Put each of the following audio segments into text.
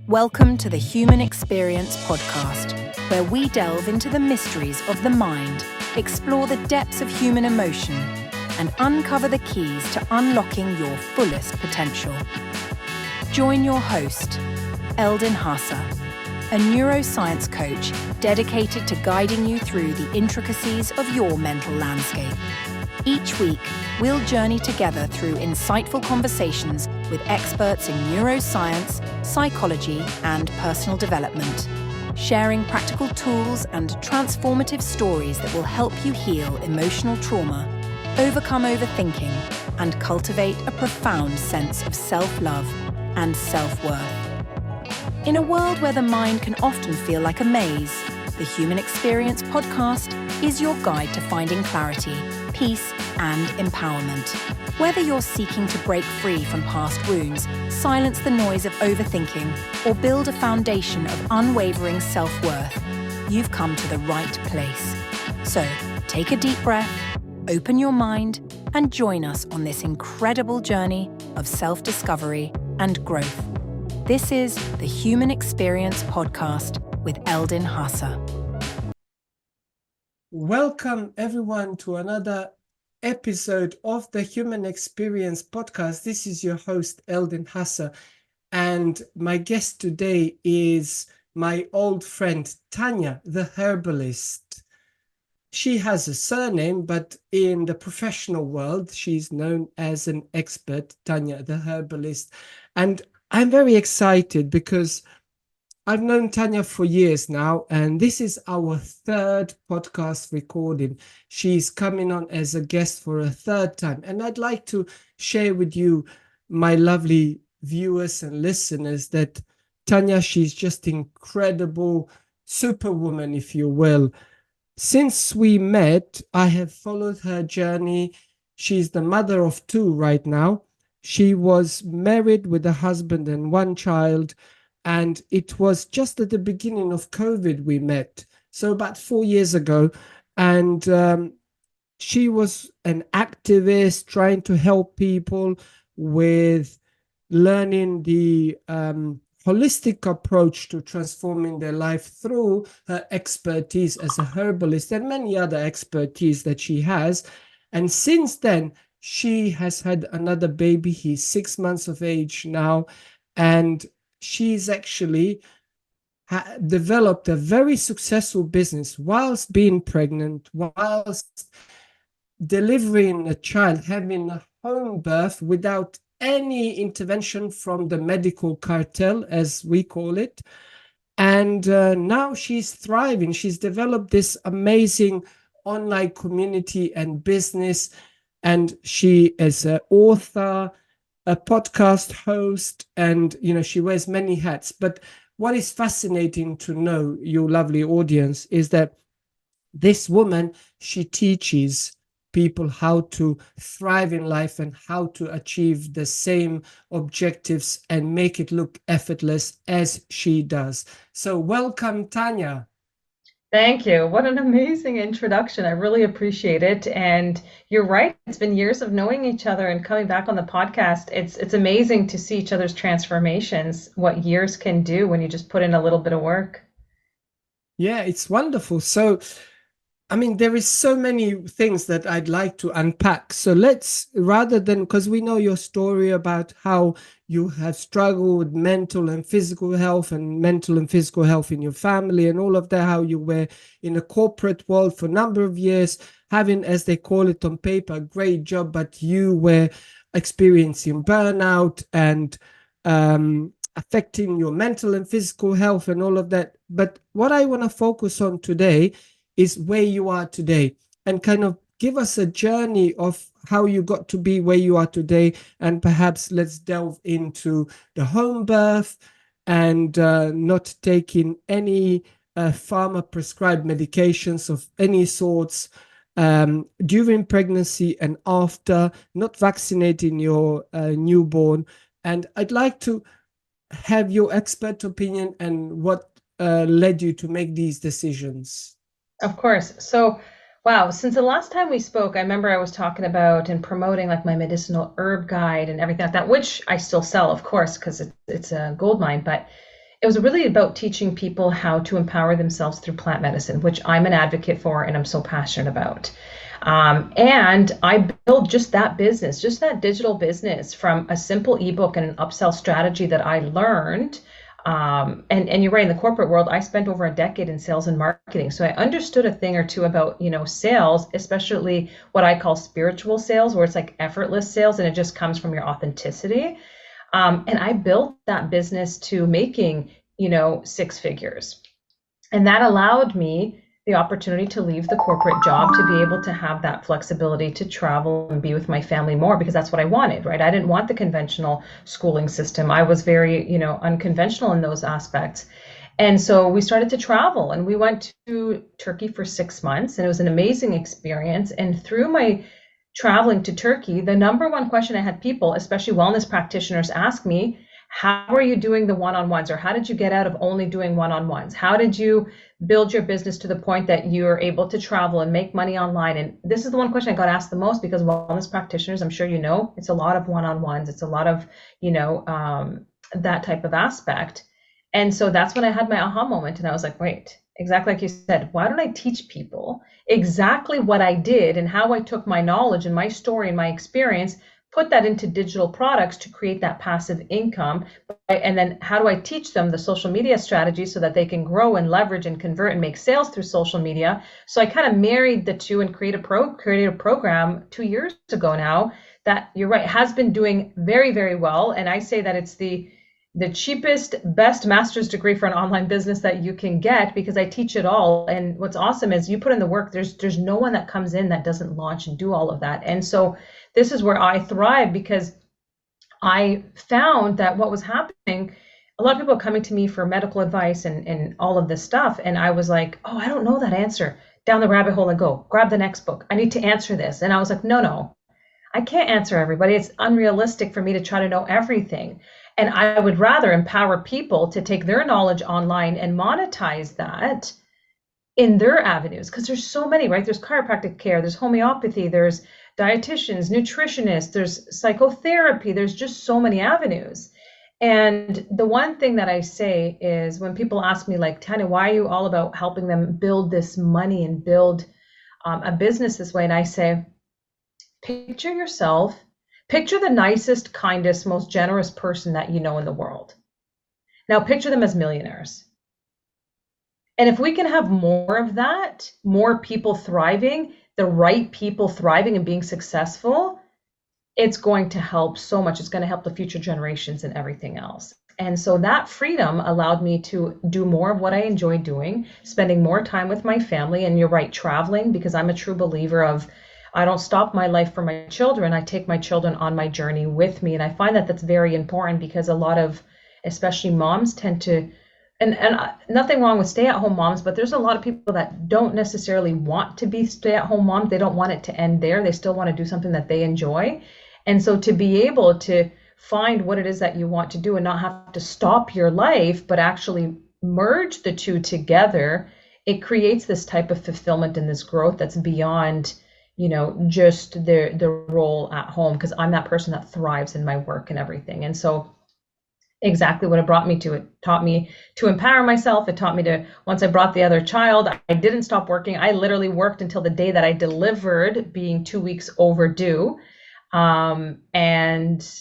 Welcome to the Human Experience podcast, where we delve into the mysteries of the mind, explore the depths of human emotion, and uncover the keys to unlocking your fullest potential. Join your host, Eldin Tania, a neuroscience coach dedicated to guiding you through the intricacies of your mental landscape. Each week, we'll journey together through insightful conversations with experts in neuroscience, psychology, and personal development, sharing practical tools and transformative stories that will help you heal emotional trauma, overcome overthinking, and cultivate a profound sense of self-love and self-worth. In a world where the mind can often feel like a maze, the Human Experience podcast is your guide to finding clarity, peace, and empowerment. Whether you're seeking to break free from past wounds, silence the noise of overthinking, or build a foundation of unwavering self-worth, you've come to the right place. So, take a deep breath, open your mind, and join us on this incredible journey of self-discovery and growth. This is the Human Experience podcast with Eldin Tania. Welcome everyone to another episode of the Human Experience podcast. This is your host Eldin Tania, and my guest today is my old friend Tania, the herbalist. She has a surname, but in the professional world, she's known as an expert, Tania, the herbalist. And I'm very excited because I've known Tania for years now, and this is our third podcast recording. She's coming on as a guest for a third time, and I'd like to share with you, my lovely viewers and listeners, that Tania, she's just incredible superwoman, if you will. Since we met, I have followed her journey. She's the mother of two right now. She was married with a husband and one child. And it was just at the beginning of COVID we met, so about 4 years ago. And she was an activist trying to help people with learning the holistic approach to transforming their life through her expertise as a herbalist and many other expertise that she has. And since then, she has had another baby. He's 6 months of age now. And she's actually developed a very successful business whilst being pregnant, whilst delivering a child, having a home birth without any intervention from the medical cartel, as we call it. And now she's thriving. She's developed this amazing online community and business. And she is an author, a podcast host, and she wears many hats. But what is fascinating to know, you lovely audience, is that this woman, she teaches people how to thrive in life and how to achieve the same objectives and make it look effortless as she does. So welcome, Tania. Thank you. What an amazing introduction. I really appreciate it. And you're right. It's been years of knowing each other and coming back on the podcast. It's amazing to see each other's transformations, what years can do when you just put in a little bit of work. Yeah, it's wonderful. So, I mean, there is so many things that I'd like to unpack. So let's, rather than, because we know your story about how you have struggled with mental and physical health in your family and all of that, how you were in a corporate world for a number of years, having, as they call it on paper, a great job, but you were experiencing burnout and affecting your mental and physical health and all of that. But what I want to focus on today is where you are today, and kind of give us a journey of how you got to be where you are today. And perhaps let's delve into the home birth and not taking any pharma prescribed medications of any sorts during pregnancy and after, not vaccinating your newborn. And I'd like to have your expert opinion and what led you to make these decisions. Of course. So, wow, since the last time we spoke, I remember I was talking about and promoting like my medicinal herb guide and everything like that, which I still sell, of course, because it's a gold mine. But it was really about teaching people how to empower themselves through plant medicine, which I'm an advocate for and I'm so passionate about. And I built just that business, just that digital business from a simple ebook and an upsell strategy that I learned. And you're right, in the corporate world, I spent over a decade in sales and marketing. So I understood a thing or two about, sales, especially what I call spiritual sales, where it's like effortless sales and it just comes from your authenticity. And I built that business to making, six figures. And that allowed me the opportunity to leave the corporate job to be able to have that flexibility to travel and be with my family more, because that's what I wanted, right? I didn't want the conventional schooling system. I was very, unconventional in those aspects. And so we started to travel and we went to Turkey for 6 months, and it was an amazing experience. And through my traveling to Turkey, the number one question I had people, especially wellness practitioners, ask me, how are you doing the one-on-ones, or how did you get out of only doing one-on-ones? How did you build your business to the point that you're able to travel and make money online? And this is the one question I got asked the most, because wellness practitioners, I'm sure it's a lot of one-on-ones. It's a lot of, that type of aspect. And so that's when I had my aha moment, and I was like, wait, exactly like you said, why don't I teach people exactly what I did and how I took my knowledge and my story and my experience, put that into digital products to create that passive income. And then how do I teach them the social media strategy so that they can grow and leverage and convert and make sales through social media? So I kind of married the two and created a program 2 years ago now that, you're right, has been doing very, very well. And I say that it's the cheapest, best master's degree for an online business that you can get, because I teach it all. And what's awesome is you put in the work. There's no one that comes in that doesn't launch and do all of that. And so this is where I thrive, because I found that what was happening, a lot of people are coming to me for medical advice and all of this stuff. And I was like, oh, I don't know that answer. Down the rabbit hole and go, grab the next book. I need to answer this. And I was like, no, I can't answer everybody. It's unrealistic for me to try to know everything. And I would rather empower people to take their knowledge online and monetize that in their avenues, because there's so many, right? There's chiropractic care, there's homeopathy, there's dietitians, nutritionists, there's psychotherapy, there's just so many avenues. And the one thing that I say is, when people ask me, like, Tania, why are you all about helping them build this money and build a business this way? And I say, picture the nicest, kindest, most generous person that you know in the world. Now picture them as millionaires. And if we can have more of that, more people thriving, the right people thriving and being successful, it's going to help so much. It's going to help the future generations and everything else. And so that freedom allowed me to do more of what I enjoy doing, spending more time with my family. And you're right, traveling, because I'm a true believer of, I don't stop my life for my children. I take my children on my journey with me. And I find that that's very important, because a lot of, especially moms, tend to, and nothing wrong with stay-at-home moms, but there's a lot of people that don't necessarily want to be stay-at-home moms. They don't want it to end there. They still want to do something that they enjoy. And so to be able to find what it is that you want to do and not have to stop your life, but actually merge the two together, it creates this type of fulfillment and this growth that's beyond, just the role at home, because I'm that person that thrives in my work and everything. And so exactly what it brought me to. It taught me to empower myself. It taught me to, once I brought the other child, I didn't stop working. I literally worked until the day that I delivered, being 2 weeks overdue. And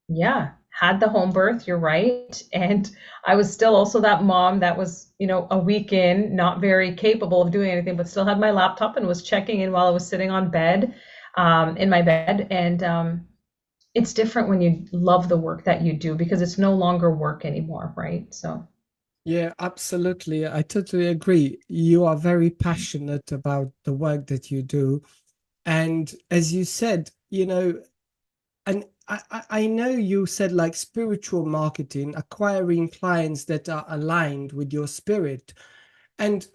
yeah, had the home birth, you're right. And I was still also that mom that was, a week in, not very capable of doing anything, but still had my laptop and was checking in while I was sitting on bed, in my bed. And, it's different when you love the work that you do, because it's no longer work anymore, right? So Yeah, absolutely. I totally agree. You are very passionate about the work that you do. And as you said, and I know you said, like, spiritual marketing, acquiring clients that are aligned with your spirit. And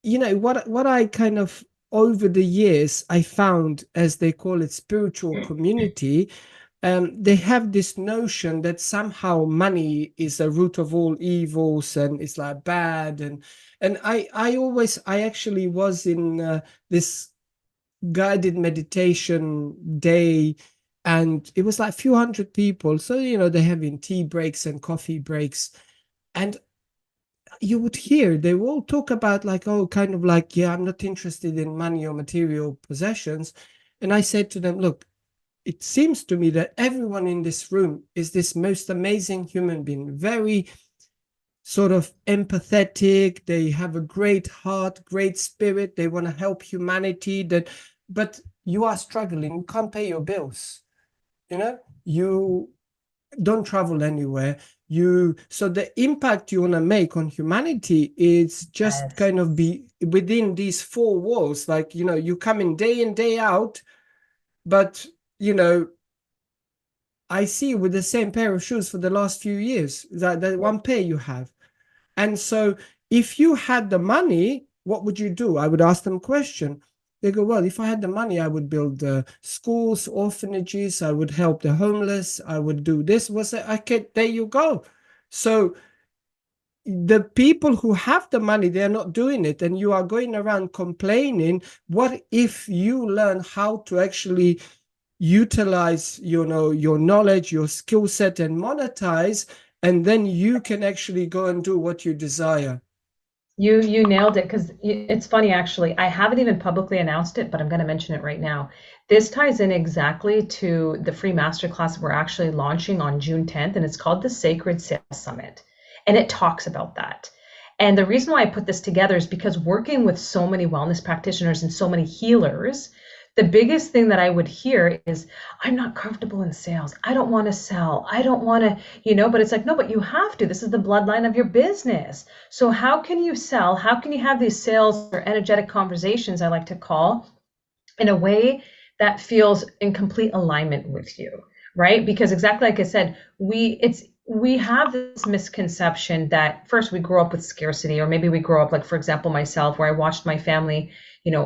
what I kind of, over the years, I found, as they call it, spiritual community, they have this notion that somehow money is the root of all evils and it's like bad. And I actually was in this guided meditation day, and it was like a few hundred people. So, they're having tea breaks and coffee breaks. And you would hear they will talk about like, oh, kind of like, yeah, I'm not interested in money or material possessions. And I said to them, look, it seems to me that everyone in this room is this most amazing human being, very sort of empathetic. They have a great heart, great spirit. They want to help humanity. But you are struggling. You can't pay your bills. You don't travel anywhere. So the impact you want to make on humanity is just Yes. kind of be within these four walls. Like, you come in day out, but you know I see you with the same pair of shoes for the last few years, that one pair you have. And so if you had the money, what would you do? I would ask them a question. They go, well, if I had the money, I would build schools, orphanages, I would help the homeless, I would do this. Was it? Okay, there you go. So the people who have the money, they're not doing it, and you are going around complaining. What if you learn how to actually utilize your knowledge, your skill set, and monetize, and then you can actually go and do what you desire? You nailed it, because it's funny actually. I haven't even publicly announced it, but I'm going to mention it right now. This ties in exactly to the free masterclass we're actually launching on June 10th, and it's called the Sacred Sales Summit. And it talks about that. And the reason why I put this together is because working with so many wellness practitioners and so many healers, the biggest thing that I would hear is, I'm not comfortable in sales. I don't want to sell. I don't want to, but it's like, no, but you have to. This is the bloodline of your business. So how can you sell? How can you have these sales or energetic conversations, I like to call, in a way that feels in complete alignment with you, right? Because exactly like I said, we have this misconception that first we grow up with scarcity, or maybe we grow up, like for example myself, where I watched my family,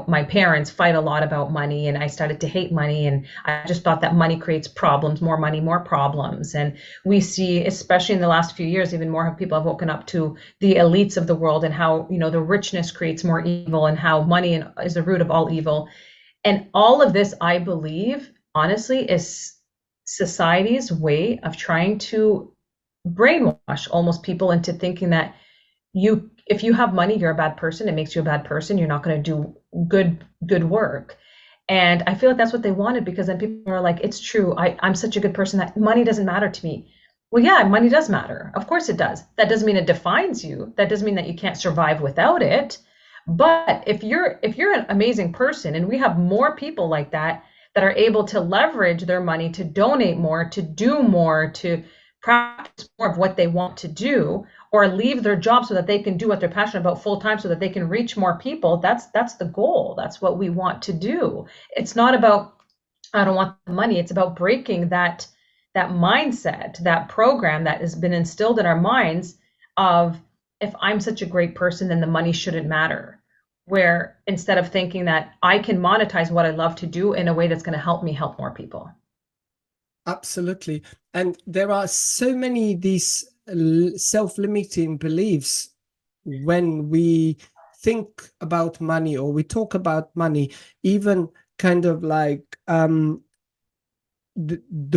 my parents fight a lot about money, and I started to hate money, and I just thought that money creates problems, more money, more problems. And we see, especially in the last few years, even more people have woken up to the elites of the world, and how the richness creates more evil, and how money is the root of all evil. And all of this, I believe, honestly, is society's way of trying to brainwash almost people into thinking that if you have money, you're a bad person. It makes you a bad person. You're not going to do good work. And I feel like that's what they wanted, because then people are like, it's true. I'm such a good person that money doesn't matter to me. Well, yeah, money does matter. Of course it does. That doesn't mean it defines you. That doesn't mean that you can't survive without it. But if you're an amazing person, and we have more people like that are able to leverage their money to donate more, to do more, to practice more of what they want to do, or leave their job so that they can do what they're passionate about full time, so that they can reach more people. That's the goal. That's what we want to do. It's not about, I don't want the money. It's about breaking that mindset, that program that has been instilled in our minds of, if I'm such a great person, then the money shouldn't matter. Where instead of thinking that I can monetize what I love to do in a way that's going to help me help more people. Absolutely. And there are so many these self-limiting beliefs when we think about money, or we talk about money, even kind of like the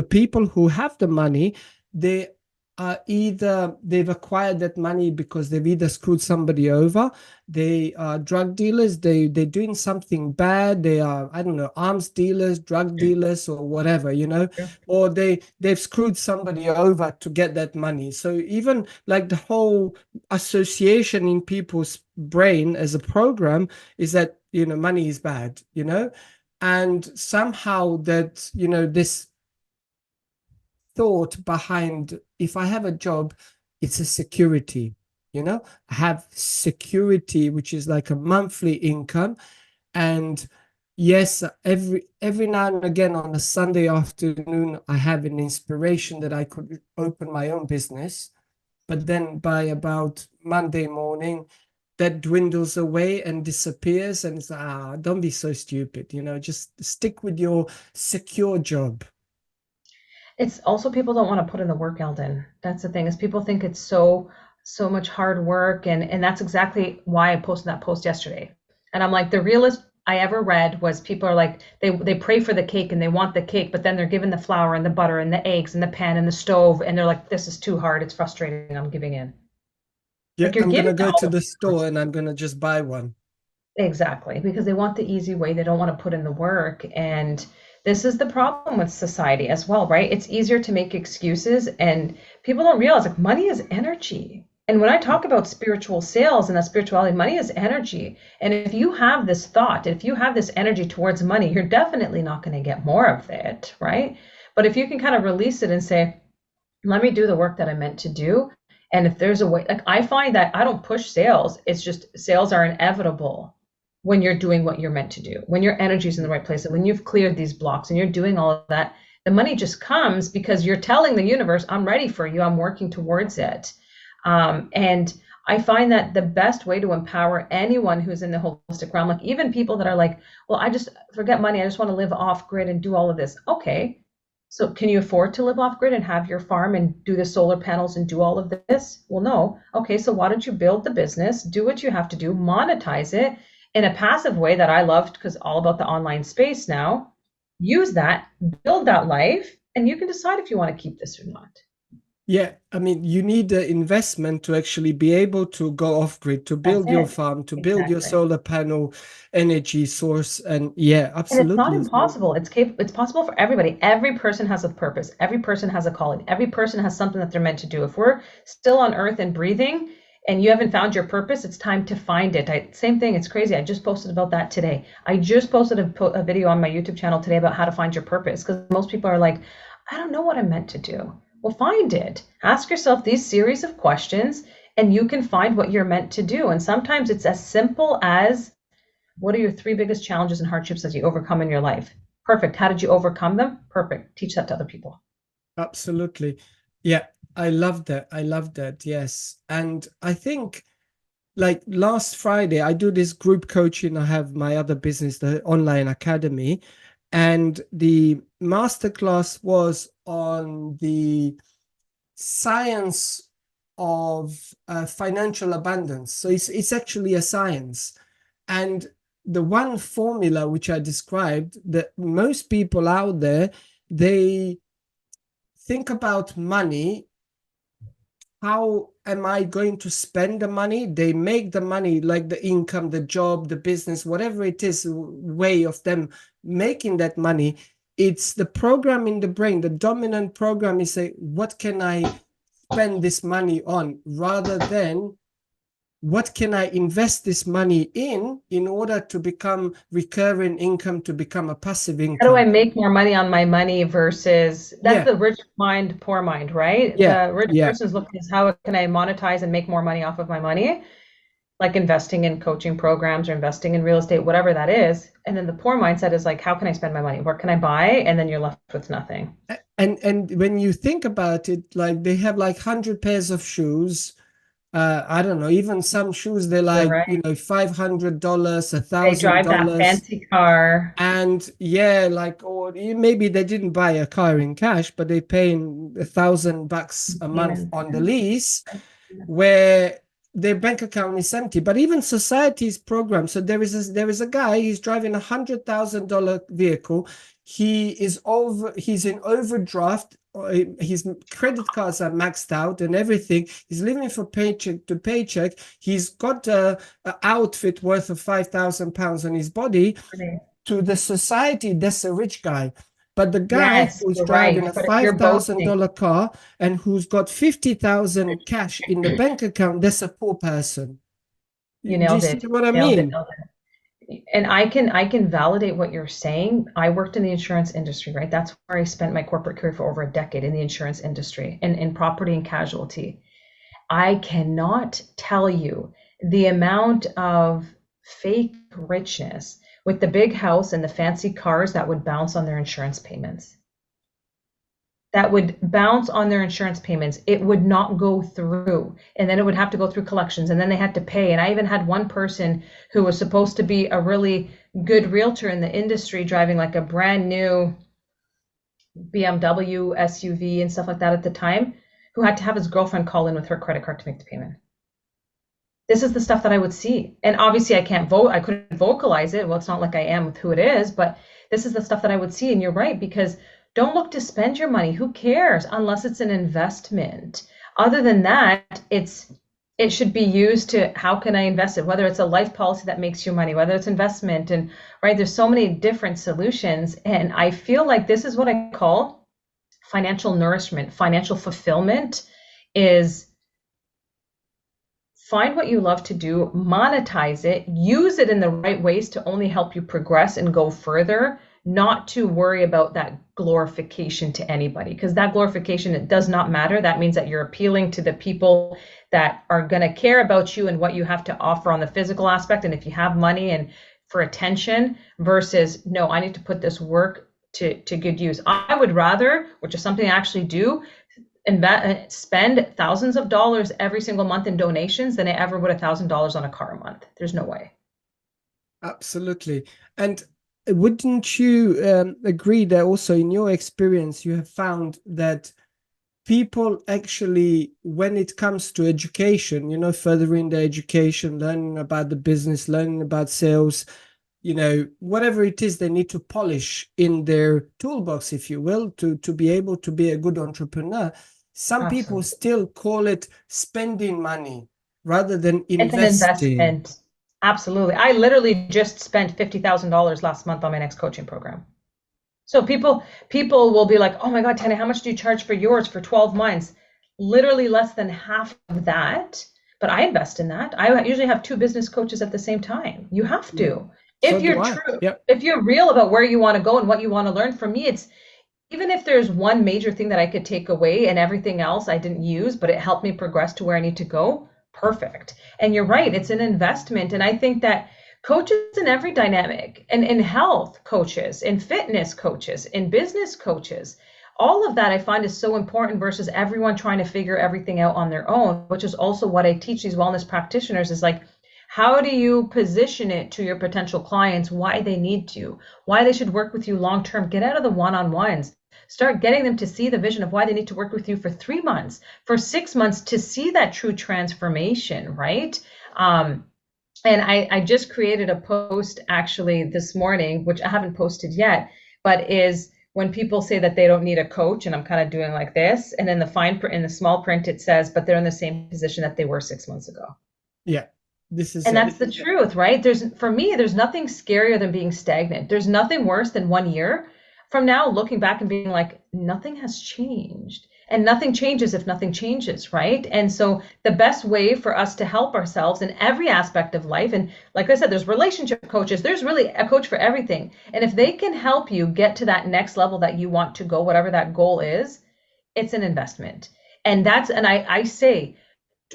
people who have the money, they are they've acquired that money because they've either screwed somebody over, they are drug dealers, they're doing something bad, they are, I don't know, arms dealers, drug dealers, or whatever, Yeah. or they've screwed somebody over to get that money. So even like the whole association in people's brain as a program is that money is bad, and somehow that this thought behind, if I have a job, it's a security. I have security, which is like a monthly income. And yes, every now and again on a Sunday afternoon, I have an inspiration that I could open my own business. But then by about Monday morning, that dwindles away and disappears. And it's, don't be so stupid, just stick with your secure job. It's also, people don't want to put in the work, Eldin. That's the thing, is people think it's so much hard work, and that's exactly why I posted that post yesterday. And I'm like, the realest I ever read was, people are like, they pray for the cake and they want the cake, but then they're given the flour and the butter and the eggs and the pan and the stove, and they're like, this is too hard. It's frustrating. I'm giving in. Yeah, Like you're I'm gonna giving go all to the the store and I'm gonna just buy one. exactly, because they want the easy way. They don't want to put in the work. And this is the problem with society as well, right? It's easier to make excuses, and people don't realize like money is energy. And when I talk about spiritual sales and that spirituality, money is energy. And if you have this thought, if you have this energy towards money, you're definitely not going to get more of it, right? But if you can kind of release it and say, let me do the work that I'm meant to do. And if there's a way, like I find that I don't push sales, it's just sales are inevitable when you're doing what you're meant to do, when your energy is in the right place, and when you've cleared these blocks and you're doing all of that, the money just comes because you're telling the universe, I'm ready for you, I'm working towards it. And I find that the best way to empower anyone who's in the holistic realm, like even people that are like, well, I just forget money, I just want to live off grid and do all of this. Okay, so can you afford to live off grid and have your farm and do the solar panels and do all of this? Well, no. Okay, so why don't you build the business, do what you have to do, monetize it in a passive way that I loved because all about the online space now. Use that, build that life, and you can decide if you want to keep this or not. Yeah, I mean, you need the investment to actually be able to go off grid, to That's build your it. farm, to build your Exactly. solar panel energy source. And yeah, And it's not absolutely. impossible. It's possible for everybody. Every person has a purpose. Every person has a calling. Every person has something that they're meant to do. If we're still on earth and breathing and you haven't found your purpose, it's time to find it. Same thing. It's crazy. I just posted about that today. I just posted a video on my YouTube channel today about how to find your purpose because most people are like, I don't know what I'm meant to do. Well, find it. Ask yourself these series of questions and you can find what you're meant to do. And sometimes it's as simple as, what are your three biggest challenges and hardships that you overcome in your life? Perfect. How did you overcome them? Perfect. Teach that to other people. Absolutely. Yeah, I love that. I love that. Yes. And I think like last Friday, I do this group coaching. I have my other business, the online academy, and the masterclass was on the science of financial abundance. So it's actually a science. And the one formula which I described, that most people out there, they think about money. How am I going to spend the money? They make the money, like the income, the job, the business, whatever it is, way of them making that money. It's the program in the brain. The dominant program is say, what can I spend this money on, rather than what can I invest this money in order to become recurring income, to become a passive How do I income. make more money on my money versus that's Yeah, the rich mind, poor mind, right? yeah, The rich yeah. person's looking is how can I monetize and make more money off of my money, like investing in coaching programs or investing in real estate, whatever that is. And then the poor mindset is like, how can I spend my money? What can I buy? And then you're left with nothing. And when you think about it, like they have like 100 pairs of shoes. I don't know, even some shoes, they're You're like, right. $500, a They thousand drive that dollars. fancy car. And yeah, like, or maybe they didn't buy a car in cash, but they paying $1,000 a month Payments. on the lease, where their bank account is empty. But even society's program. So there is a guy, he's driving $100,000 vehicle. He's in overdraft. His credit cards are maxed out and everything. He's living for paycheck to paycheck. He's got a outfit worth of £5,000 on his body. To the society, that's a rich guy. But the guy Yes, who's you're driving right. a But if you're boasting, $5,000 car and who's got 50,000 cash in the bank account, that's a poor person. you Do you nailed see it. what I Nailed it. mean? Nailed it. And I can validate what you're saying. I worked in the insurance industry, right? That's where I spent my corporate career for over a decade in the insurance industry and in property and casualty. I cannot tell you the amount of fake richness with the big house and the fancy cars that would bounce on their insurance payments. That would bounce on their insurance payments. It would not go through. And then it would have to go through collections. And then they had to pay. And I even had one person who was supposed to be a really good realtor in the industry driving like a brand new BMW SUV and stuff like that at the time, who had to have his girlfriend call in with her credit card to make the payment. This is the stuff that I would see. And obviously I couldn't vocalize it. Well, it's not like I am with who it is, but this is the stuff that I would see. And you're right, because don't look to spend your money. Who cares? Unless it's an investment. Other than that, it's it should be used to how can I invest it, whether it's a life policy that makes you money, whether it's investment, and right, there's so many different solutions. And I feel like this is what I call financial nourishment, financial fulfillment is find what you love to do, monetize it, use it in the right ways to only help you progress and go further, not to worry about that glorification to anybody, because that glorification, it does not matter. That means that you're appealing to the people that are going to care about you and what you have to offer on the physical aspect. And if you have money and for attention versus, no, I need to put this work to good use. I would rather, which is something I actually do, spend thousands of dollars every single month in donations than I ever would $1,000 on a car a month. There's no way. Absolutely. And wouldn't you agree that also in your experience, you have found that people actually, when it comes to education, you know, furthering their education, learning about the business, learning about sales, you know, whatever it is they need to polish in their toolbox, if you will, to be able to be a good entrepreneur. Some Absolutely. people still call it spending money rather than It's an investing. investment. Absolutely. I literally just spent $50,000 last month on my next coaching program. So people will be like, oh my God, Tania, how much do you charge for yours for 12 months? Literally less than half of that. But I invest in that. I usually have 2 business coaches at the same time. You have to. So If you're do I. true, Yep. if you're real about where you want to go and what you want to learn, for me, it's even if there's one major thing that I could take away and everything else I didn't use, but it helped me progress to where I need to go, perfect. And you're right, it's an investment. And I think that coaches in every dynamic, and in health coaches, in fitness coaches, in business coaches, all of that I find is so important versus everyone trying to figure everything out on their own, which is also what I teach these wellness practitioners is like, how do you position it to your potential clients, why they need you, why they should work with you long term? Get out of the one-on-ones. Start getting them to see the vision of why they need to work with you for 3 months, for 6 months to see that true transformation, right? And I just created a post actually this morning, which I haven't posted yet, but is when people say that they don't need a coach, and I'm kind of doing like this, and in the fine print, in the small print, it says, but they're in the same position that they were 6 months ago. Yeah. This is And that's the truth, right? For me, there's nothing scarier than being stagnant. There's nothing worse than 1 year from now looking back and being like, nothing has changed. And nothing changes if nothing changes, right? And so the best way for us to help ourselves in every aspect of life, and like I said, there's relationship coaches, there's really a coach for everything. And if they can help you get to that next level that you want to go, whatever that goal is, it's an investment. And I say,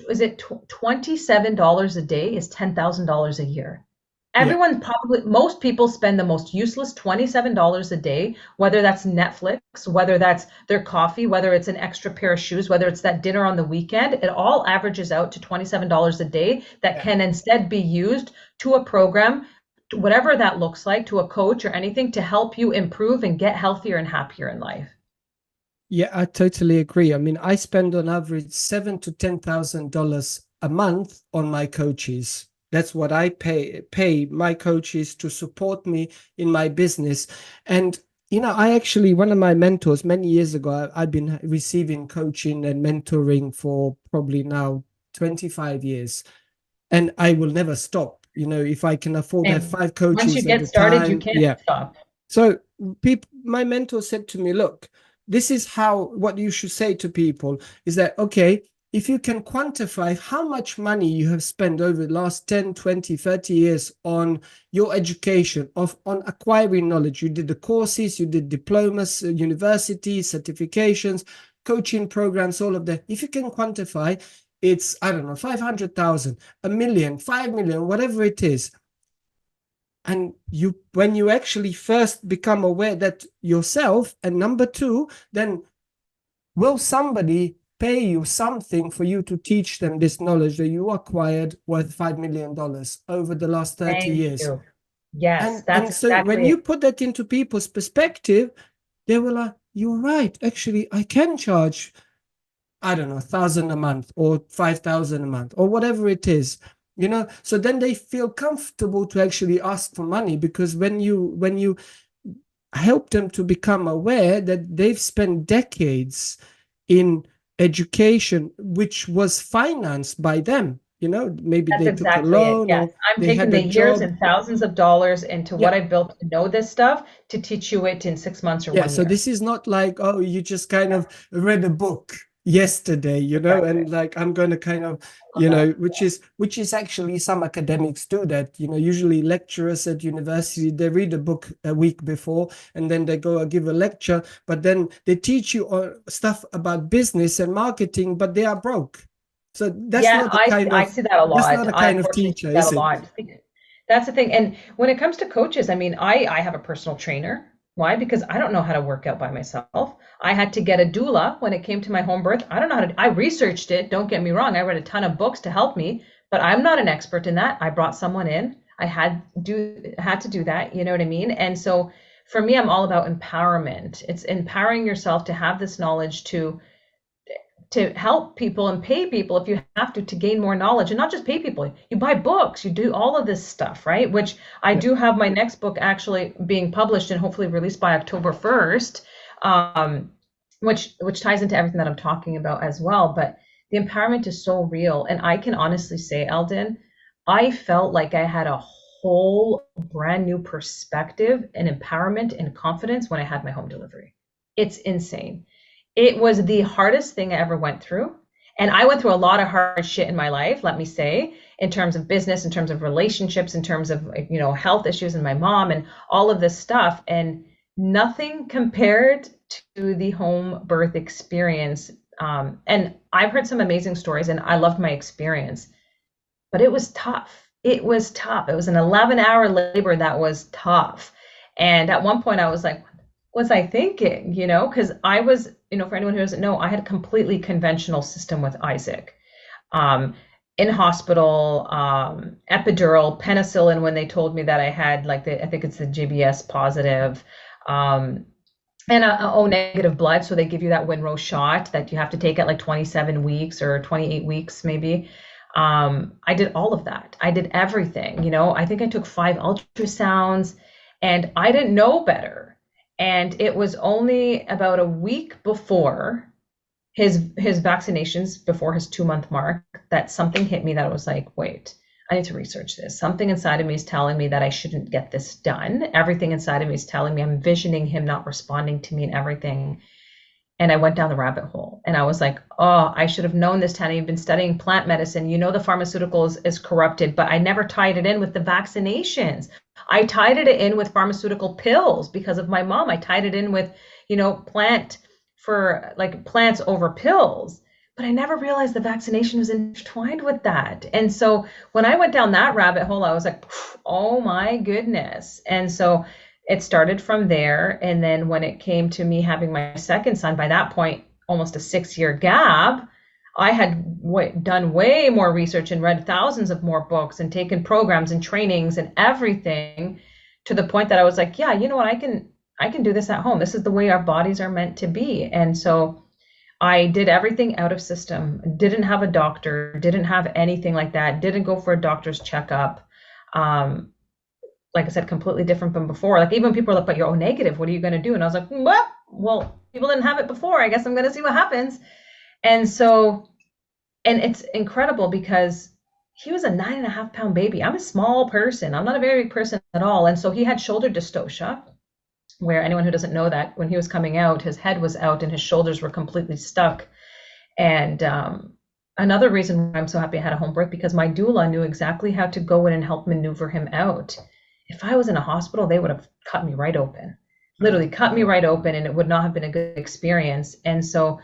is it $27 a day is $10,000 a year. Everyone probably, most people spend the most useless $27 a day, whether that's Netflix, whether that's their coffee, whether it's an extra pair of shoes, whether it's that dinner on the weekend. It all averages out to $27 a day that can instead be used to a program, whatever that looks like, to a coach or anything to help you improve and get healthier and happier in life. Yeah, I totally agree. I mean, I spend on average $7,000 to $10,000 a month on my coaches. That's what I pay my coaches to support me in my business. And, you know, I actually, one of my mentors many years ago, I've been receiving coaching and mentoring for probably now 25 years. And I will never stop. You know, if I can afford to have 5 coaches once you at get a started, time, you can't stop. So my mentor said to me, look, this is what you should say to people is that, okay, if you can quantify how much money you have spent over the last 10, 20, 30 years on your education, on acquiring knowledge, you did the courses, you did diplomas, universities, certifications, coaching programs, all of that. If you can quantify, it's, I don't know, 500,000, a million, 5 million, whatever it is. And when you actually first become aware that yourself, and number 2, then will somebody pay you something for you to teach them this knowledge that you acquired worth $5 million over the last 30 years? You. Yes, and so exactly when you put that into people's perspective, they will like, you're right, actually, I can charge, I don't know, 1,000 a month or 5,000 a month or whatever it is. You know, so then they feel comfortable to actually ask for money, because when you help them to become aware that they've spent decades in education, which was financed by them. Maybe That's they took a exactly it. loan Yes. or I'm they taking had the a years job. and thousands of dollars into Yeah. what I built to know this stuff to teach you it in 6 months or Yeah. one So year. this is not like, oh, you just kind of read a book yesterday, Exactly. and like I'm going to kind of, which is actually some academics do that. Usually lecturers at university, they read a book a week before and then they go and give a lecture, but then they teach you stuff about business and marketing, but they are broke. So that's Yeah, not the kind I of see that a that's lot. not a I kind of unfortunately teacher, see that is a it? lot. That's the thing. And when it comes to coaches, I mean, I have a personal trainer. Why? Because I don't know how to work out by myself. I had to get a doula when it came to my home birth. I don't know how to, I researched it. Don't get me wrong. I read a ton of books to help me, but I'm not an expert in that. I brought someone in. I had to do that. You know what I mean? And so for me, I'm all about empowerment. It's empowering yourself to have this knowledge to help people and pay people if you have to gain more knowledge, and not just pay people. You buy books, you do all of this stuff, right? Which I Yeah. do have my next book actually being published and hopefully released by October 1st, which ties into everything that I'm talking about as well. But the empowerment is so real. And I can honestly say, Eldin, I felt like I had a whole brand new perspective and empowerment and confidence when I had my home delivery. It's insane. It was the hardest thing I ever went through. And I went through a lot of hard shit in my life, let me say, in terms of business, in terms of relationships, in terms of, health issues and my mom and all of this stuff. And nothing compared to the home birth experience. And I've heard some amazing stories and I loved my experience, but it was tough. It was tough. It was an 11-hour labor that was tough. And at one point I was like, what was I thinking? Because I was, for anyone who doesn't know, I had a completely conventional system with Isaac. In hospital, epidural, penicillin when they told me that I had I think it's the GBS positive, and a O negative blood. So they give you that Winrow shot that you have to take at like 27 weeks or 28 weeks, maybe. I did all of that. I did everything. I think I took 5 ultrasounds and I didn't know better. And it was only about a week before his vaccinations, before his 2-month mark, that something hit me that I was like, wait, I need to research this. Something inside of me is telling me that I shouldn't get this done. Everything inside of me is telling me I'm envisioning him not responding to me and everything. And I went down the rabbit hole and I was like, oh, I should have known this, Tania. You've been studying plant medicine. The pharmaceutical is corrupted, but I never tied it in with the vaccinations. I tied it in with pharmaceutical pills because of my mom. I tied it in with, plants over pills. But I never realized the vaccination was intertwined with that. And so when I went down that rabbit hole, I was like, oh my goodness. And so it started from there. And then when it came to me having my second son, by that point, almost a 6-year gap, I had done way more research and read thousands of more books and taken programs and trainings and everything, to the point that I was like, yeah, you know what, I can do this at home. This is the way our bodies are meant to be. And so I did everything out of system, didn't have a doctor, didn't have anything like that, didn't go for a doctor's checkup. Like I said, completely different from before. Like even people are like, but you're O negative, what are you going to do? And I was like, well, people didn't have it before. I guess I'm going to see what happens. And so, and it's incredible because he was a 9.5-pound baby. I'm a small person. I'm not a very big person at all. And so he had shoulder dystocia, where anyone who doesn't know that, when he was coming out, his head was out and his shoulders were completely stuck. And another reason why I'm so happy I had a home birth, because my doula knew exactly how to go in and help maneuver him out. If I was in a hospital, they would have cut me right open, literally cut me right open, and it would not have been a good experience. And so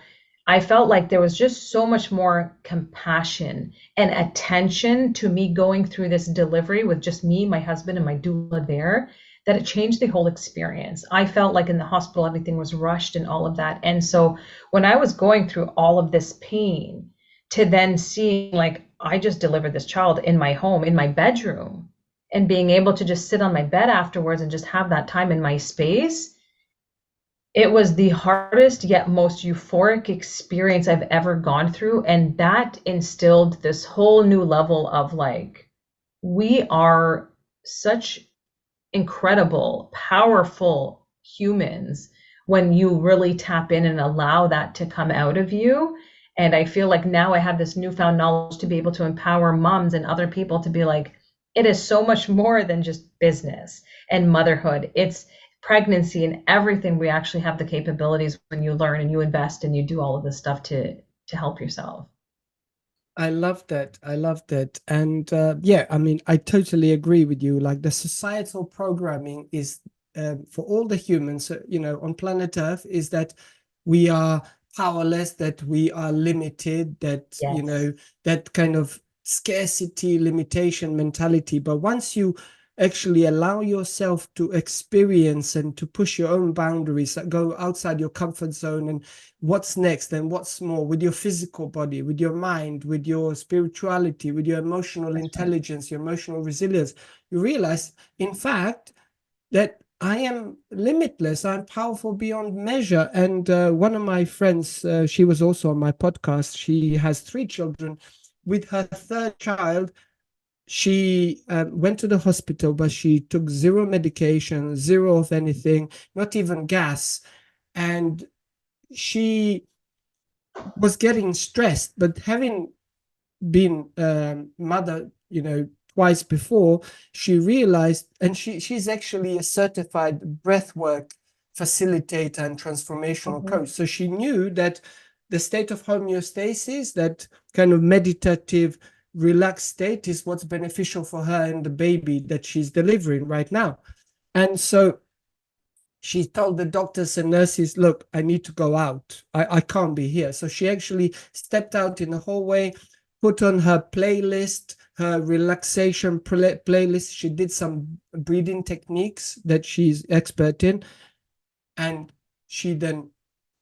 I felt like there was just so much more compassion and attention to me going through this delivery with just me, my husband, and my doula there, that it changed the whole experience. I felt like in the hospital, everything was rushed and all of that. And so when I was going through all of this pain, to then seeing like I just delivered this child in my home, in my bedroom, and being able to just sit on my bed afterwards and just have that time in my space, it was the hardest yet most euphoric experience I've ever gone through. And that instilled this whole new level of like, we are such incredible, powerful humans when you really tap in and allow that to come out of you. And I feel like now I have this newfound knowledge to be able to empower moms and other people to be like, it is so much more than just business and motherhood. It's pregnancy and everything. We actually have the capabilities when you learn and you invest and you do all of this stuff to help yourself. I love that. I love that. And yeah, I mean, I totally agree with you. Like the societal programming is for all the humans, on planet Earth, is that we are powerless, that we are limited, that, Yes. that kind of scarcity, limitation mentality. But once you actually allow yourself to experience and to push your own boundaries, go outside your comfort zone, and what's next and what's more with your physical body, with your mind, with your spirituality, with your emotional intelligence, your emotional resilience, you realize, in fact, that I am limitless. I'm powerful beyond measure. And one of my friends, she was also on my podcast. She has 3 children. With her third child, she went to the hospital, but she took zero medication, zero of anything, not even gas. And she was getting stressed, but having been mother, twice before, she realized, and she's actually a certified breathwork facilitator and transformational Mm-hmm. coach. So she knew that the state of homeostasis, that kind of meditative, relaxed state, is what's beneficial for her and the baby that she's delivering right now. And so she told the doctors and nurses, look, I need to go out. I can't be here. So she actually stepped out in the hallway, put on her playlist, her relaxation playlist. She did some breathing techniques that she's expert in. And she then,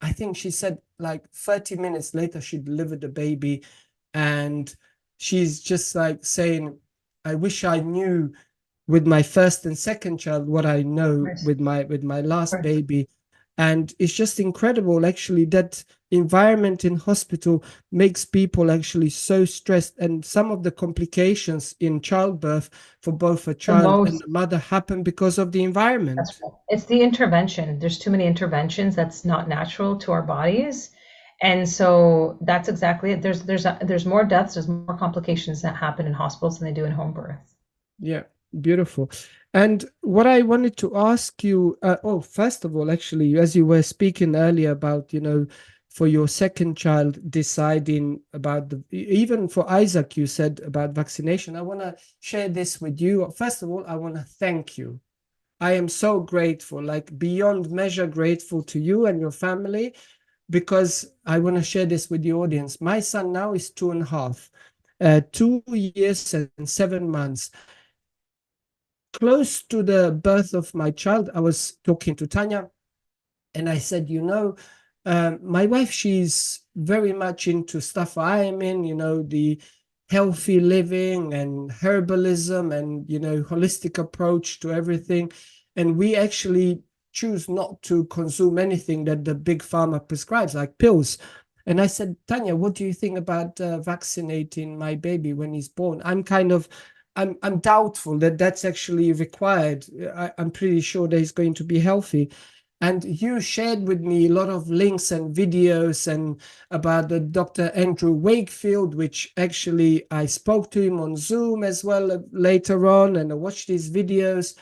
I think she said like 30 minutes later, she delivered the baby. And she's just like saying, I wish I knew with my first and second child what I know Right. with my last Right. baby. And it's just incredible actually that environment in hospital makes people actually so stressed, and some of the complications in childbirth for both a The child and most the mother happen because of the That's environment. right. It's the intervention. There's too many interventions that's not natural to our bodies. And so that's exactly it. There's more deaths, there's more complications that happen in hospitals than they do in home birth. Yeah, beautiful. And what I wanted to ask you, first of all, actually, as you were speaking earlier about, for your second child deciding about even for Isaac, you said about vaccination. I want to share this with you. First of all, I want to thank you. I am so grateful, like beyond measure grateful to you and your family, because I want to share this with the audience. My son now is 2.5, 2 years and 7 months. Close to the birth of my child, I was talking to Tania, and I said, my wife, she's very much into stuff I am in, the healthy living and herbalism and, holistic approach to everything. And we actually choose not to consume anything that the big pharma prescribes, like pills. And I said, Tania, what do you think about vaccinating my baby when he's born? I'm doubtful that that's actually required. I'm pretty sure that he's going to be healthy. And you shared with me a lot of links and videos and about the Dr. Andrew Wakefield, which actually I spoke to him on Zoom as well later on, and I watched his videos.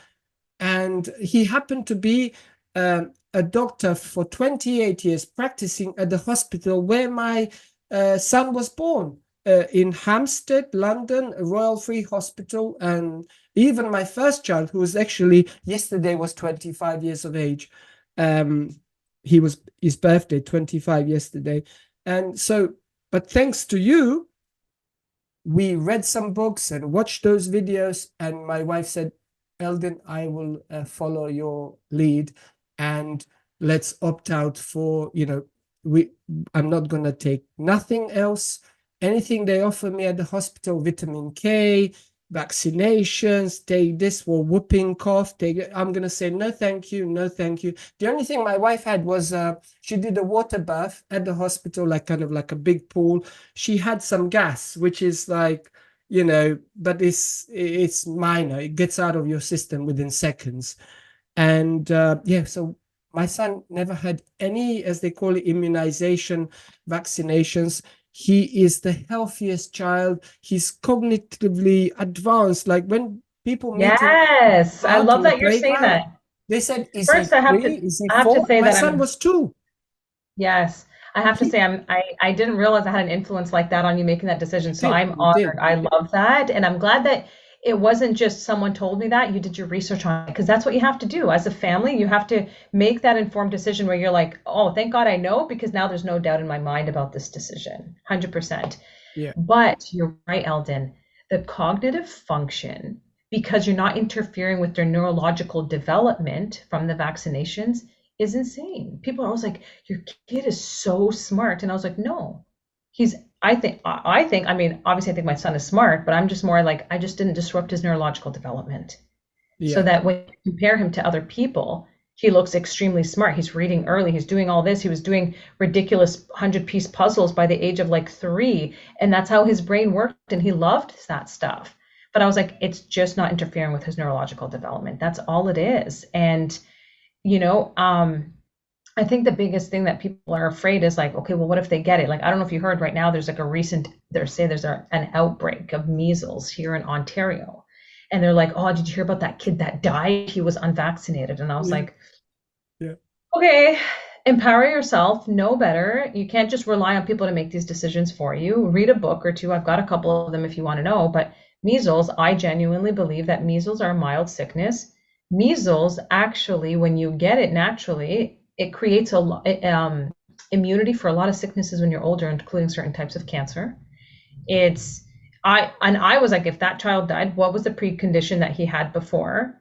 And he happened to be a doctor for 28 years practicing at the hospital where my son was born, in Hampstead, London, a Royal Free Hospital. And even my first child, who was actually yesterday was 25 years of age. He was his birthday, 25 yesterday. And so, but thanks to you, we read some books and watched those videos, and my wife said, Eldin, I will follow your lead, and let's opt out for, I'm not going to take nothing else. Anything they offer me at the hospital, vitamin K, vaccinations, take this for whooping cough, I'm going to say, no, thank you, no, thank you. The only thing my wife had was she did a water bath at the hospital, like kind of like a big pool. She had some gas, which is like, but it's minor. It gets out of your system within seconds. And yeah, so my son never had any, as they call it, immunization, vaccinations. he is the healthiest child. He's cognitively advanced. Like when people meet him Yes, I out love in the that you're saying playground, that. they said, is he First, I have 3? to Is he I have to 4? say My that son I'm was 2. yes, I have to He, say I didn't realize I had an influence like that on you making that decision. So I'm you honored. did. I love that. And I'm glad that it wasn't just someone told me that, you did your research on it, because that's what you have to do. As a family, you have to make that informed decision where you're like, oh, thank God I know, because now there's no doubt in my mind about this decision. 100%. Yeah. But you're right, Eldin. The cognitive function, because you're not interfering with their neurological development from the vaccinations, is insane. People are always like, your kid is so smart. And I was like, no, he's, I mean, obviously I think my son is smart, but I'm just more like, I just didn't disrupt his neurological development. So Yeah. that when you compare him to other people, he looks extremely smart. He's reading early. He's doing all this. He was doing ridiculous 100-piece puzzles by the age of like 3. And that's how his brain worked. And he loved that stuff. But I was like, it's just not interfering with his neurological development. That's all it is. And, you know, I think the biggest thing that people are afraid is like, okay, well, what if they get it? Like, I don't know if you heard right now, there's like a recent, an outbreak of measles here in Ontario. And they're like, oh, did you hear about that kid that died? He was unvaccinated. And I was Yeah. like, Yeah. okay, empower yourself, know better. You can't just rely on people to make these decisions for you. Read a book or two. I've got a couple of them if you want to know. But measles, I genuinely believe that measles are a mild sickness. Measles, actually, when you get it naturally, it creates immunity for a lot of sicknesses when you're older, including certain types of cancer. It's I was like, if that child died, what was the precondition that he had before?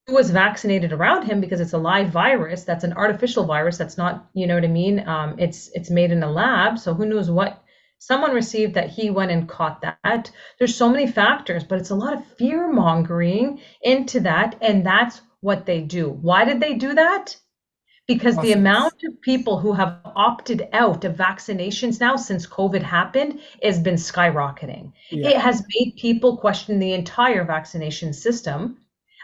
Who was vaccinated around him, because it's a live virus. That's an artificial virus. That's not, you know what I mean? It's made in a lab. So who knows what someone received that he went and caught that. There's so many factors, but it's a lot of fear mongering into that. And that's what they do. Why did they do that? Because the amount Profits. of people who have opted out of vaccinations now since COVID happened has been skyrocketing. Yeah. It has made people question the entire vaccination system.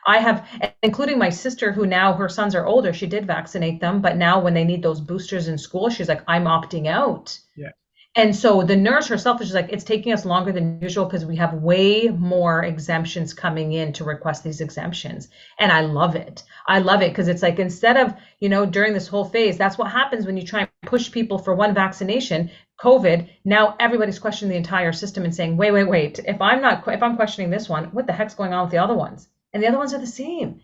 I have, including my sister, who now her sons are older, she did vaccinate them, but now when they need those boosters in school, she's like, I'm opting out. Yeah. And so the nurse herself is just like, it's taking us longer than usual because we have way more exemptions coming in to request these exemptions. And I love it. I love it because it's like, instead of, you know, during this whole phase, that's what happens when you try and push people for one vaccination, COVID. Now everybody's questioning the entire system and saying, wait. If I'm questioning this one, what the heck's going on with the other ones? And the other ones are the same.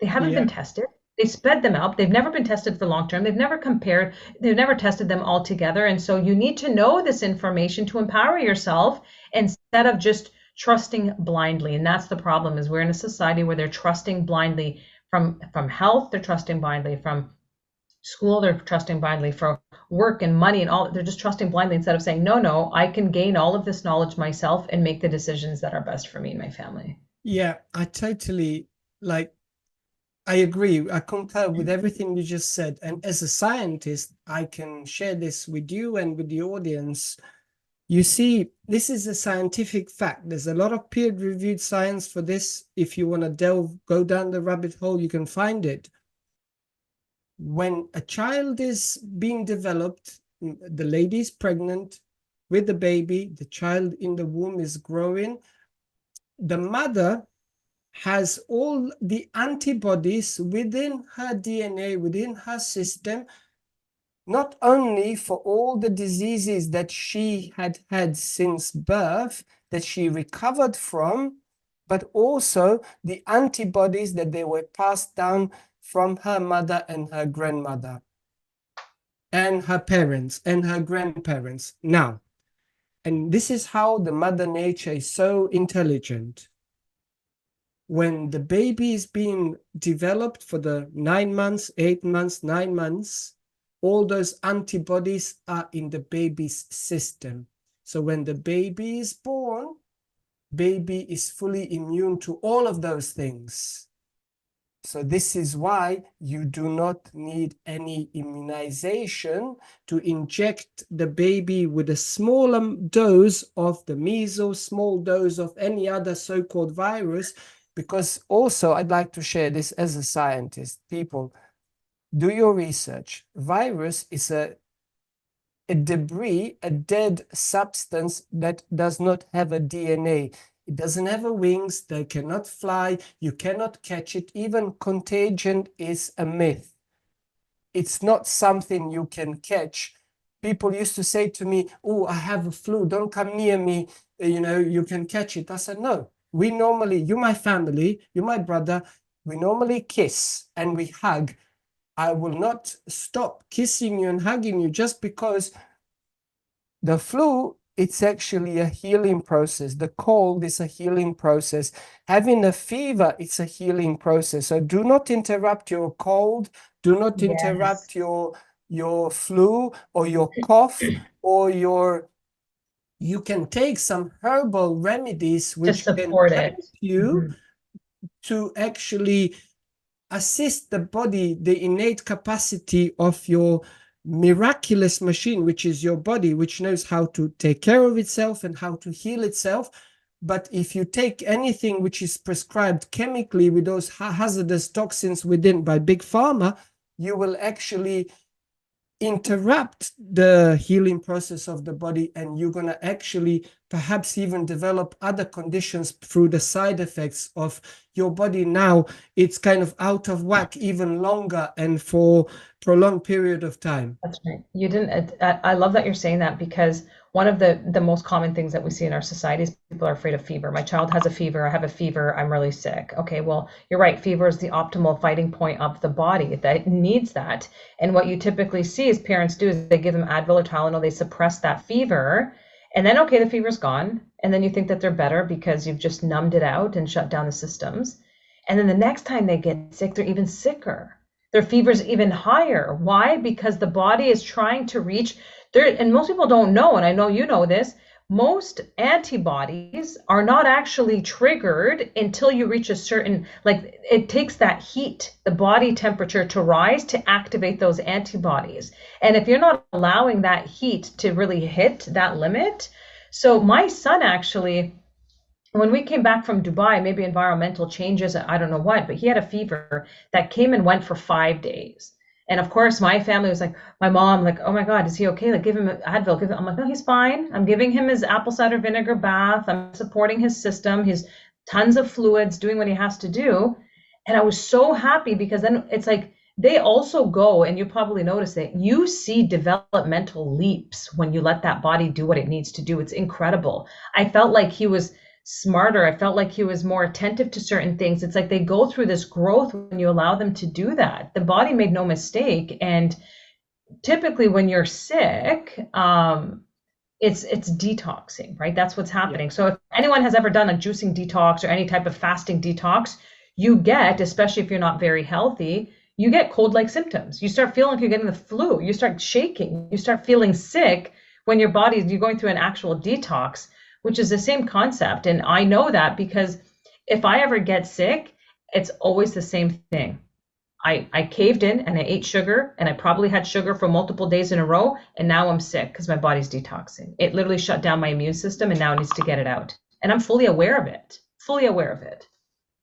They haven't Yeah. been tested. They sped them up. They've never been tested for long term. They've never compared. They've never tested them all together. And so you need to know this information to empower yourself instead of just trusting blindly. And that's the problem, is we're in a society where they're trusting blindly from health. They're trusting blindly from school. They're trusting blindly for work and money and all. They're just trusting blindly instead of saying, no, I can gain all of this knowledge myself and make the decisions that are best for me and my family. Yeah. I totally I agree. I concur with everything you just said. And as a scientist, I can share this with you and with the audience. You see, this is a scientific fact. There's a lot of peer-reviewed science for this. If you want to go down the rabbit hole, you can find it. When a child is being developed, the lady is pregnant with the baby, the child in the womb is growing, the mother has all the antibodies within her DNA, within her system, not only for all the diseases that she had had since birth, that she recovered from, but also the antibodies that they were passed down from her mother and her grandmother, and her parents and her grandparents. Now, and this is how the mother nature is so intelligent. When the baby is being developed for the 9 months, 8 months, 9 months, all those antibodies are in the baby's system. So when the baby is born, baby is fully immune to all of those things. So this is why you do not need any immunization to inject the baby with a smaller dose of the measles, small dose of any other so-called virus. Because also, I'd like to share this as a scientist. People, do your research. Virus is a a debris, a dead substance that does not have a DNA. It doesn't have a wings, they cannot fly, you cannot catch it. Even contagion is a myth. It's not something you can catch. People used to say to me, oh, I have a flu, don't come near me, you can catch it. I said, no, we normally, you're my family, you're my brother, we normally kiss and we hug. I will not stop kissing you and hugging you just because the flu, it's actually a healing process. The cold is a healing process. Having a fever, it's a healing process. So do not interrupt your cold. Do not interrupt your flu or your cough or you can take some herbal remedies To which can support help it. you to actually assist the body, the innate capacity of your miraculous machine, which is your body, which knows how to take care of itself and how to heal itself. But if you take anything which is prescribed chemically with those hazardous toxins within by big pharma, you will actually interrupt the healing process of the body, and you're going to actually perhaps even develop other conditions through the side effects of your body. Now it's kind of out of whack even longer and for prolonged period of time. That's right. You didn't, I love that you're saying that, because one of the most common things that we see in our society is people are afraid of fever. My child has a fever, I have a fever, I'm really sick. Okay, well, you're right. Fever is the optimal fighting point of the body that needs that. And what you typically see is parents do is they give them Advil or Tylenol, they suppress that fever, and then, okay, the fever's gone. And then you think that they're better because you've just numbed it out and shut down the systems. And then the next time they get sick, they're even sicker. Their fever's even higher. Why? Because the body is trying to reach there. And most people don't know, and I know you know this, most antibodies are not actually triggered until you reach a certain, like, it takes that heat, the body temperature to rise to activate those antibodies. And if you're not allowing that heat to really hit that limit. So my son actually, when we came back from Dubai, maybe environmental changes, I don't know what, but he had a fever that came and went for 5 days. And of course, my family was like, my mom, like, oh my God, is he okay? Like, give him Advil. I'm like, no, he's fine. I'm giving him his apple cider vinegar bath. I'm supporting his system. He's tons of fluids, doing what he has to do. And I was so happy because then it's like, they also go, and you probably notice that you see developmental leaps when you let that body do what it needs to do. It's incredible. I felt like he was smarter. I felt like he was more attentive to certain things. It's like they go through this growth when you allow them to do that. The body made no mistake. And typically when you're sick, it's detoxing, right? That's what's happening. Yeah. So if anyone has ever done a juicing detox or any type of fasting detox, you get, especially if you're not very healthy, you get cold-like symptoms. You start feeling like you're getting the flu. You start shaking. You start feeling sick when your body, you're going through an actual detox, which is the same concept. And I know that because if I ever get sick, it's always the same thing. I caved in and I ate sugar, and I probably had sugar for multiple days in a row, and now I'm sick because my body's detoxing. It literally shut down my immune system, and now it needs to get it out. And I'm fully aware of it,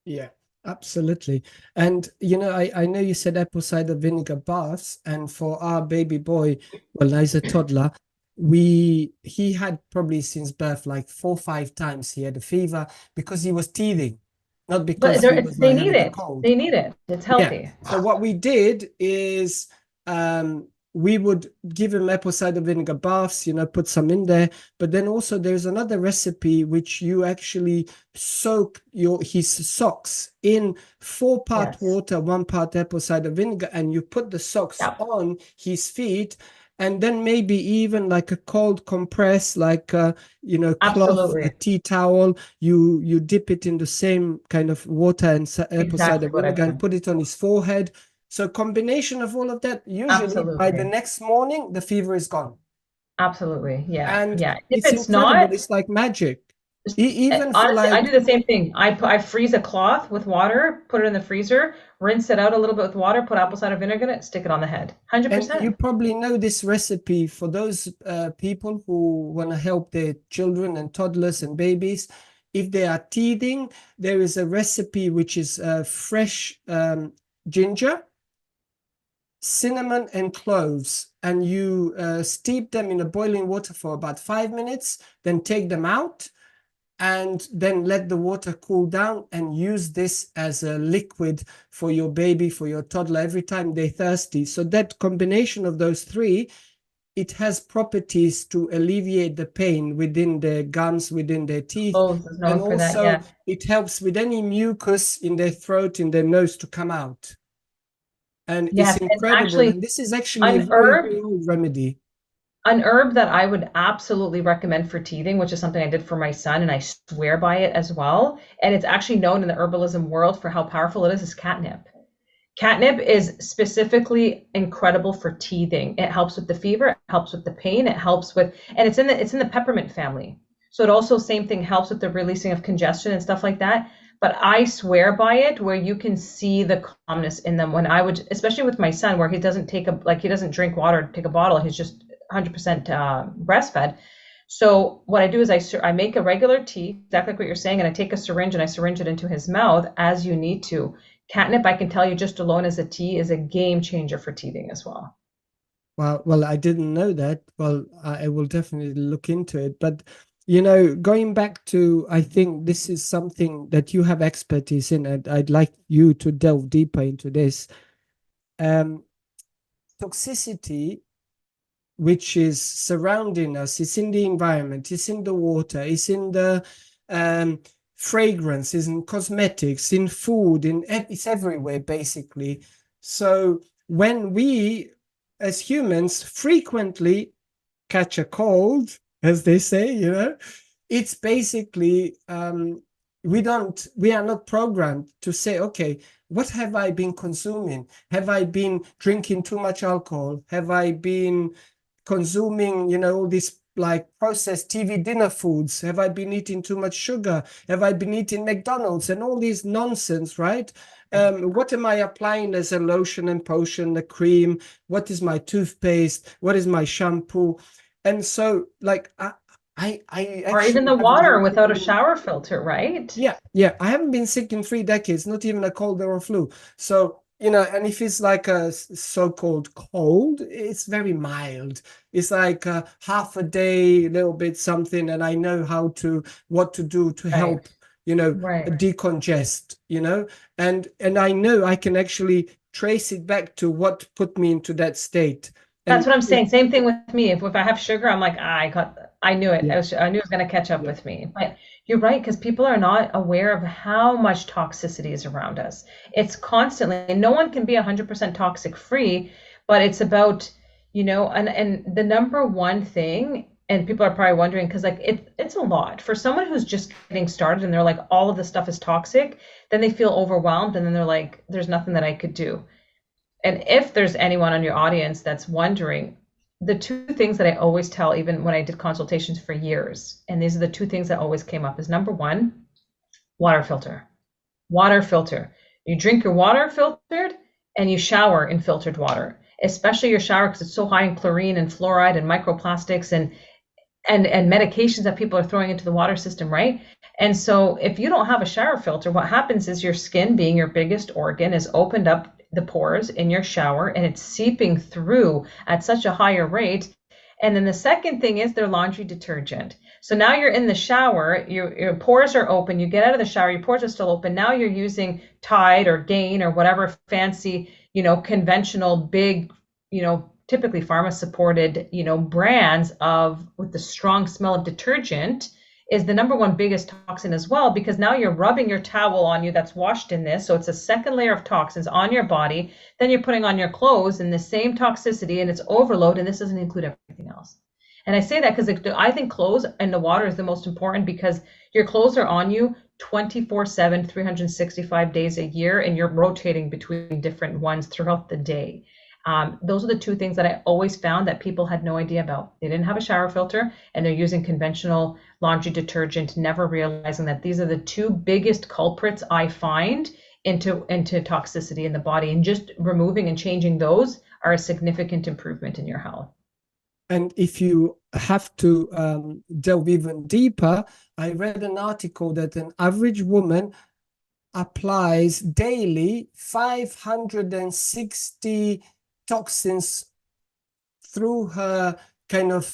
Yeah, absolutely. And, I know you said apple cider vinegar baths, and for our baby boy, well, now he's a toddler, he had probably since birth like 4 or 5 times he had a fever because he was teething, not because he was they like need having a it. cold. They need it. It's healthy. Yeah. So what we did is we would give him apple cider vinegar baths, put some in there. But then also there's another recipe which you actually soak his socks in 4-part water, 1 part apple cider vinegar, and you put the socks on his feet. And then maybe even like a cold compress, like cloth, a tea towel. You dip it in the same kind of water and apple cider vinegar and put it on his forehead. So combination of all of that, usually by the next morning, the fever is gone. Absolutely, yeah. And yeah. If it's incredible. Not, it's like magic. Even honestly, I do the same thing. I freeze a cloth with water, put it in the freezer, rinse it out a little bit with water, put apple cider vinegar in it, stick it on the head. 100%. And you probably know this recipe for those people who want to help their children and toddlers and babies. If they are teething, there is a recipe which is fresh ginger, cinnamon and cloves, and you steep them in a boiling water for about 5 minutes, then take them out and then let the water cool down and use this as a liquid for your baby, for your toddler, every time they're thirsty. So that combination of those three, it has properties to alleviate the pain within their gums, within their teeth. Cloves is And known for that, also yeah. it helps with any mucus in their throat, in their nose to come out. And Yes, it's and incredible. actually, And this is actually a an very, herb very old remedy. An herb that I would absolutely recommend for teething, which is something I did for my son, and I swear by it as well, and it's actually known in the herbalism world for how powerful it is catnip. Catnip is specifically incredible for teething. It helps with the fever, it helps with the pain, it helps with, and it's in the peppermint family. So it also, same thing, helps with the releasing of congestion and stuff like that. But I swear by it, where you can see the calmness in them. When I would, especially with my son, where he doesn't he doesn't drink water to take a bottle, he's just 100% breastfed. So what I do is I make a regular tea, exactly like what you're saying, and I take a syringe and I syringe it into his mouth as you need to. Catnip, I can tell you, just alone as a tea is a game changer for teething as well. Well, I didn't know that. Well, I will definitely look into it. But, going back to, I think this is something that you have expertise in, and I'd like you to delve deeper into this. Toxicity, which is surrounding us, it's in the environment, it's in the water, it's in the fragrance, it's in cosmetics, in food, it's everywhere, basically. So when we, as humans, frequently catch a cold, as they say, it's basically we are not programmed to say, okay, what have I been consuming? Have I been drinking too much alcohol? Have I been consuming, all these like processed TV dinner foods? Have I been eating too much sugar? Have I been eating McDonald's and all this nonsense, right? What am I applying as a lotion and potion, the cream? What is my toothpaste? What is my shampoo? And so, like, I Or even actually the haven't water been without a sick shower filter, right? yeah. I haven't been sick in 3 decades, not even a cold or a flu. So, and if it's like a so-called cold, it's very mild. It's like half a day, a little bit something, and I know what to do to Right, help, right. decongest, and I know I can actually trace it back to what put me into that state. That's And what I'm saying. Same thing with me. If I have sugar, I'm like, I knew it. yeah, I knew it was going to catch up yeah. with me. But you're right, because people are not aware of how much toxicity is around us. It's constantly, and no one can be 100% toxic free, but it's about, and the number one thing, and people are probably wondering, because like it's a lot for someone who's just getting started and they're like, all of this stuff is toxic, then they feel overwhelmed and then they're like, there's nothing that I could do. And if there's anyone on your audience that's wondering, the two things that I always tell, even when I did consultations for years, and these are the two things that always came up, is number one, water filter. Water filter. You drink your water filtered and you shower in filtered water, especially your shower because it's so high in chlorine and fluoride and microplastics and medications that people are throwing into the water system, right? And so if you don't have a shower filter, what happens is your skin, being your biggest organ, is opened up the pores in your shower and it's seeping through at such a higher rate. And then the second thing is their laundry detergent. So now you're in the shower, your pores are open, you get out of the shower, your pores are still open. Now you're using Tide or Gain or whatever fancy, conventional big, typically pharma supported, brands with the strong smell of detergent is the number one biggest toxin as well, because now you're rubbing your towel on you that's washed in this. So it's a second layer of toxins on your body. Then you're putting on your clothes in the same toxicity and it's overload. And this doesn't include everything else. And I say that because I think clothes and the water is the most important because your clothes are on you 24/7, 365 days a year, and you're rotating between different ones throughout the day. Those are the two things that I always found that people had no idea about. They didn't have a shower filter and they're using conventional laundry detergent, never realizing that these are the two biggest culprits I find into toxicity in the body, and just removing and changing those are a significant improvement in your health. And if you have to delve even deeper, I read an article that an average woman applies daily 560 toxins through her kind of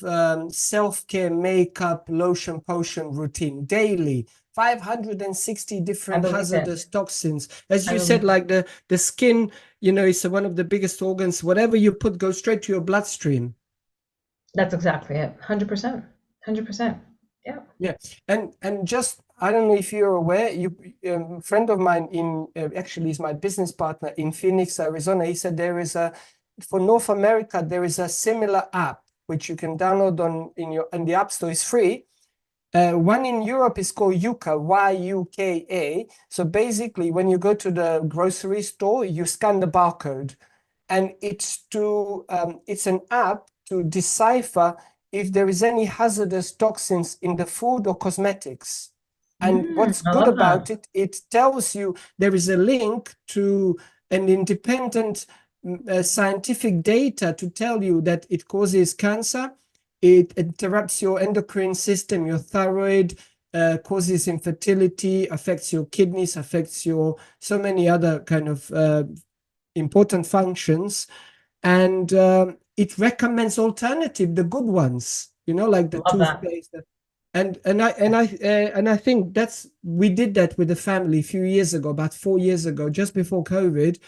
self-care makeup lotion potion routine daily. 560 different hazardous toxins. As you said, like the skin, you know, is one of the biggest organs. Whatever you put goes straight to your bloodstream. That's exactly it. 100%. 100%. Yeah. Yeah. And just, I don't know if you're aware, a friend of mine in actually is my business partner in Phoenix, Arizona. He said there is for North America, there is a similar app which you can download in the App Store. It's free. One in Europe is called Yuka, Y-U-K-A. So basically, when you go to the grocery store, you scan the barcode, and it's an app to decipher if there is any hazardous toxins in the food or cosmetics. And what's good about it, it tells you there is a link to an independent scientific data to tell you that it causes cancer, it interrupts your endocrine system, your thyroid, causes infertility, affects your kidneys, affects your so many other kind of important functions. And it recommends alternative, the good ones, you know, like the toothpaste. And I think we did that with the family a few years ago, about 4 years ago, just before COVID.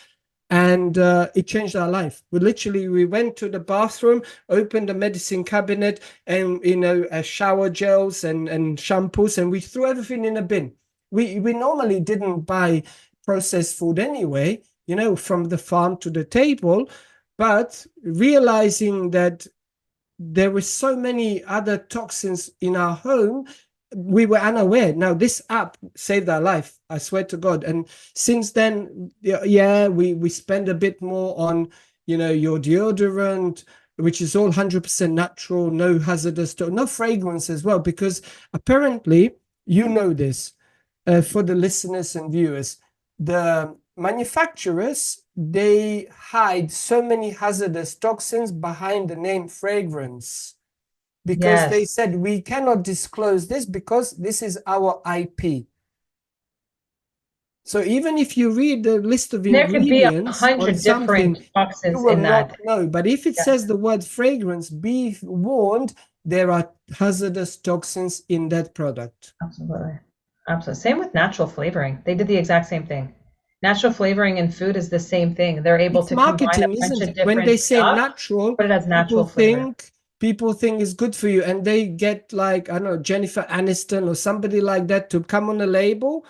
And it changed our life. We went to the bathroom, opened the medicine cabinet, and shower gels and shampoos, and we threw everything in a bin. We normally didn't buy processed food anyway, you know, from the farm to the table, but realizing that there were so many other toxins in our home, we were unaware. Now, this app saved our life, I swear to God. And since then, yeah, we spend a bit more on, you know, your deodorant, which is all 100% natural, no hazardous, no fragrance as well, because apparently, you know this, for the listeners and viewers, the manufacturers, they hide so many hazardous toxins behind the name fragrance. Because they said, we cannot disclose this because this is our IP. So even if you read the list of ingredients on something, you will not know. But if it says the word fragrance, be warned, there are hazardous toxins in that product. Absolutely. Absolutely. Same with natural flavoring. They did the exact same thing. Natural flavoring in food is the same thing. They're able to marketing, isn't it? When they say natural, but it has natural flavor. People think it's good for you, and they get, like, I don't know, Jennifer Aniston or somebody like that to come on a label.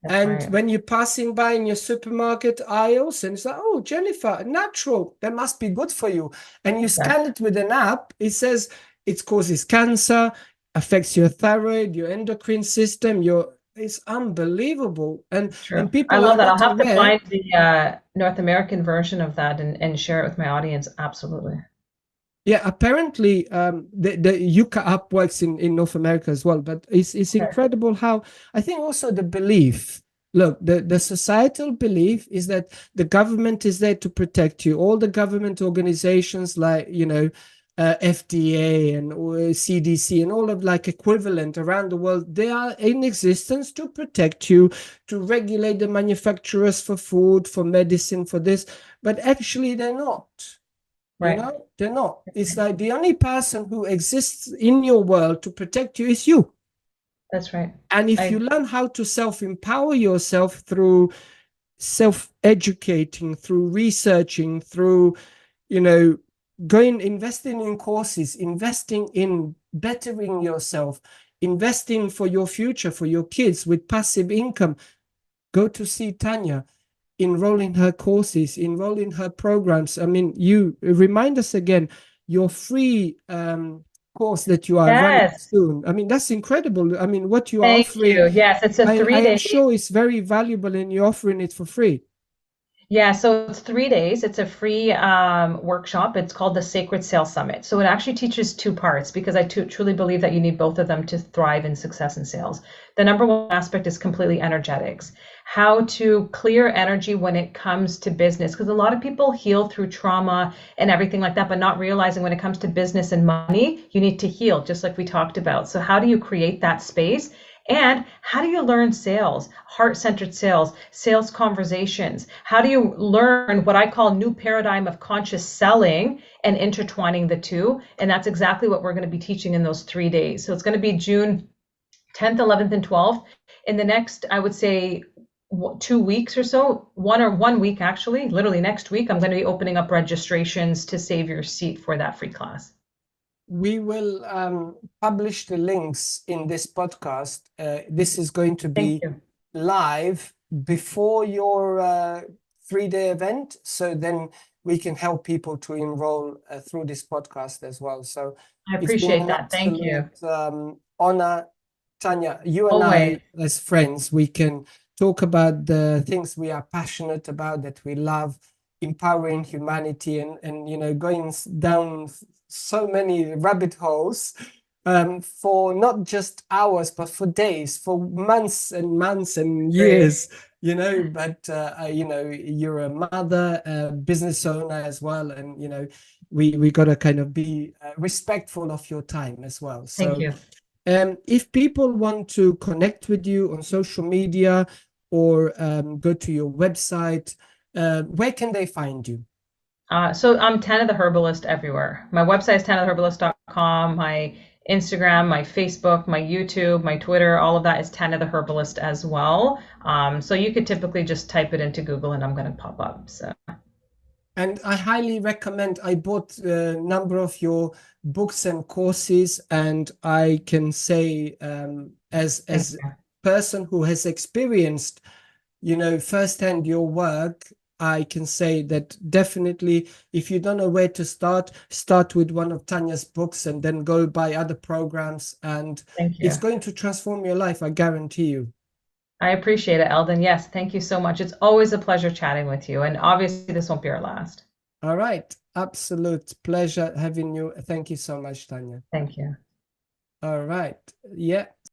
When you're passing by in your supermarket aisles, and it's like, oh, Jennifer, natural, that must be good for you. And you scan it with an app, it says it causes cancer, affects your thyroid, your endocrine system, it's unbelievable. And people, I love that. I'll have to find the North American version of that and share it with my audience. Absolutely. Yeah, apparently the Yuka app works in North America as well, but it's incredible how, I think also the belief, look, the societal belief is that the government is there to protect you. All the government organizations, like, you know, FDA and CDC and all of like equivalent around the world, they are in existence to protect you, to regulate the manufacturers for food, for medicine, for this, but actually they're not. You know, they're not. It's like the only person who exists in your world to protect you is you. That's right. And if you learn how to self-empower yourself through self-educating, through researching, through, you know, investing in courses, investing in bettering yourself, investing for your future, for your kids with passive income, go to see Tania. Enroll in her courses, enroll in her programs. I mean, you remind us again, your free course that you are running soon. I mean, that's incredible. I mean, what you are offering. Thank you. Yes, it's a 3 day. I'm sure it's very valuable, and you're offering it for free. Yeah, so it's 3 days. It's a free workshop. It's called the Sacred Sales Summit. So it actually teaches 2 parts, because I truly believe that you need both of them to thrive in success in sales. The number one aspect is completely energetics, how to clear energy when it comes to business, because a lot of people heal through trauma and everything like that, but not realizing when it comes to business and money, you need to heal, just like we talked about. So how do you create that space And how do you learn sales, heart-centered sales, sales conversations? How do you learn what I call new paradigm of conscious selling and intertwining the two? And that's exactly what we're going to be teaching in those 3 days. So it's going to be June 10th, 11th, and 12th. In the next, I would say, 2 weeks or so, 1 week actually, literally next week, I'm going to be opening up registrations to save your seat for that free class. We will publish the links in this podcast. This is going to Thank be you. live before your 3-day event, so then we can help people to enroll through this podcast as well. So I it's been appreciate an that. Thank you. absolute honor, Tania. You and Always. I, as friends, we can talk about the things we are passionate about, that we love, empowering humanity, and going down so many rabbit holes for not just hours, but for days, for months and months and years. But you're a mother, a business owner as well, and we got to kind of be respectful of your time as well. Thank So you. if people want to connect with you on social media or go to your website, where can they find you? So I'm Tania the Herbalist everywhere. My website is taniatheherbalist.com. My Instagram, my Facebook, my YouTube, my Twitter, all of that is Tania the Herbalist as well. So you could typically just type it into Google and I'm going to pop up. So. And I highly recommend, I bought a number of your books and courses, and I can say as a person who has experienced, firsthand your work, I can say that definitely if you don't know where to start with one of Tania's books and then go buy other programs, and Thank you. it's going to transform your life, I guarantee you. I appreciate it, Eldin. Yes, thank you so much. It's always a pleasure chatting with you. And obviously, this won't be our last. All right. Absolute pleasure having you. Thank you so much, Tania. Thank you. All right. Yeah.